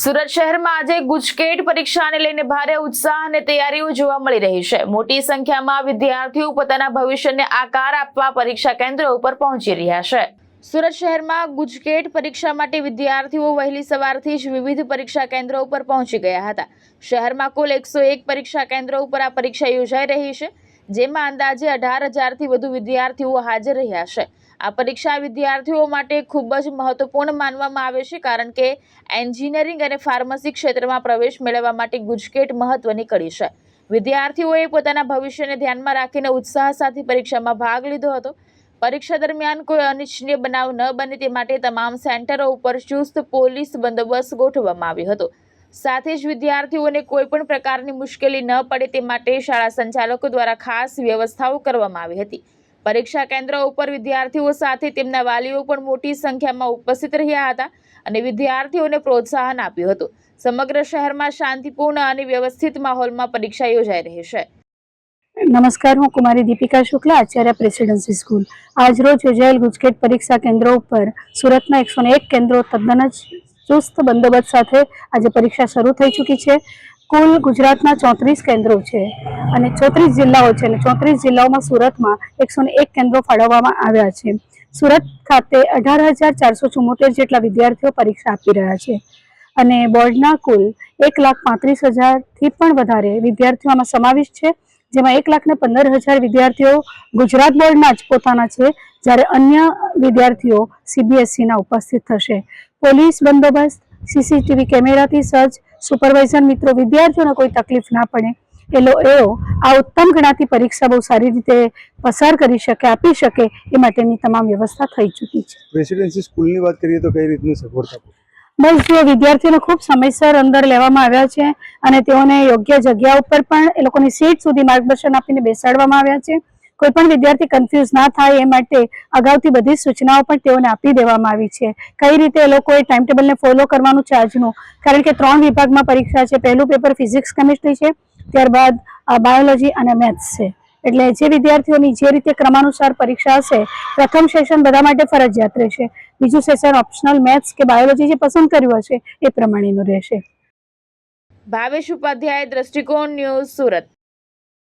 સુરત શહેરમાં આજે ગુજકેટ પરીક્ષાને લઈને ભારે ઉત્સાહ અને તૈયારીઓ જોવા મળી રહી છે। મોટી સંખ્યામાં વિદ્યાર્થીઓ પોતાના ભવિષ્યને આકાર આપવા પરીક્ષા કેન્દ્રો ઉપર પહોંચી રહ્યા છે। સુરત શહેરમાં ગુજકેટ પરીક્ષા માટે વિદ્યાર્થીઓ વહેલી સવારથી જ વિવિધ પરીક્ષા કેન્દ્રો ઉપર પહોંચી ગયા હતા। શહેરમાં કુલ 101 પરીક્ષા કેન્દ્રો ઉપર આ પરીક્ષા યોજાઈ રહી છે, જેમાં અંદાજે 18,000થી વધુ વિદ્યાર્થીઓ હાજર રહ્યા છે। આ પરીક્ષા વિદ્યાર્થીઓ માટે ખૂબ જ મહત્વપૂર્ણ માનવામાં આવે છે, કારણ કે એન્જિનિયરિંગ અને ફાર્મસી ક્ષેત્રમાં પ્રવેશ મેળવવા માટે ગુજકેટ મહત્વની કડી છે। વિદ્યાર્થીઓએ પોતાના ભવિષ્યને ધ્યાનમાં રાખીને ઉત્સાહ સાથે પરીક્ષામાં ભાગ લીધો હતો। પરીક્ષા દરમિયાન કોઈ અનિચ્છનીય બનાવ ન બને તે માટે તમામ સેન્ટરો ઉપર ચુસ્ત પોલીસ બંદોબસ્ત ગોઠવવામાં આવ્યો હતો। સાથે જ વિદ્યાર્થીઓને કોઈ પણ પ્રકારની મુશ્કેલી ન પડે તે માટે શાળા સંચાલકો દ્વારા ખાસ વ્યવસ્થાઓ કરવામાં આવી હતી। પરીક્ષા કેન્દ્રો ઉપર વિદ્યાર્થીઓ સાથે તેમના વાલીઓ પણ મોટી સંખ્યામાં ઉપસ્થિત રહ્યા હતા અને વિદ્યાર્થીઓને પ્રોત્સાહન આપ્યું હતું। સમગ્ર શહેરમાં શાંતિપૂર્ણ અને વ્યવસ્થિત માહોલમાં પરીક્ષા યોજાઈ રહી છે। नमस्कार, हूँ कुमारी दीपिका शुक्ला, आचार्य प्रेसिडेंसी स्कूल। आज रोज योजाયેલ गुजकेट परीक्षा केन्द्रों पर सूरतना 101 केन्द्रों तद्दन ज चुस्त बंदोबस्त साथ आज परीक्षा शुरू थई चूकी है। कुल गुजरातना 34 केन्द्रों है और 34 जिल्लाओं है। 34 जिल्लाओं में सूरत में 101 केन्द्रों फाळववामां आव्या छे। सूरत खाते 18,474 जेटला विद्यार्थीओ परीक्षा आपी रह्या छे અને બોર્ડના કુલ 1,35,000 થી પણ વધારે વિદ્યાર્થીઓમાં સમાવિષ્ટ છે, જેમાં 1,15,000 વિદ્યાર્થીઓ ગુજરાત બોર્ડના જ પોતાના છે, જ્યારે અન્ય વિદ્યાર્થીઓ CBSE ના ઉપસ્થિત થશે। પોલીસ બંદોબસ્ત, CCTV કેમેરાથી સજ્જ, સુપરવાઇઝર મિત્રો વિદ્યાર્થીઓને કોઈ તકલીફ ના પડે એઓ આ ઉત્તમ ગણાતી પરીક્ષા બહુ સારી રીતે પસાર કરી શકે, આપી શકે એ માટેની તમામ વ્યવસ્થા થઈ ચૂકી છે। રેસિડેન્સી સ્કૂલની વાત કરીએ તો કઈ રીતની સગવડતા? બસ જો વિદ્યાર્થીઓને ખૂબ સમયસર અંદર લેવામાં આવ્યા છે અને તેઓને યોગ્ય જગ્યા ઉપર પણ એ લોકોની સીટ સુધી માર્ગદર્શન આપીને બેસાડવામાં આવ્યા છે। કોઈ પણ વિદ્યાર્થી કન્ફ્યુઝ ના થાય એ માટે અગાઉથી બધી સૂચનાઓ પણ તેઓને આપી દેવામાં આવી છે। કઈ રીતે એ લોકોએ ટાઈમ ટેબલને ફોલો કરવાનું છે આજનું, કારણ કે 3 વિભાગમાં પરીક્ષા છે। પહેલું પેપર ફિઝિક્સ કેમિસ્ટ્રી છે, ત્યારબાદ બાયોલોજી અને મેથ્સ છે। એટલે જે વિદ્યાર્થીઓની જે રીતે ક્રમાનુસાર પરીક્ષા હશે, પ્રથમ સેશન બધા માટે ફરજિયાત રહેશે, બીજું સેશન ઓપ્શનલ મેથ્સ કે બાયોલોજી જે પસંદ કર્યું હશે એ પ્રમાણેનું રહેશે। ભાવેશ ઉપાધ્યાય, દ્રષ્ટિકોણ ન્યૂઝ, સુરત।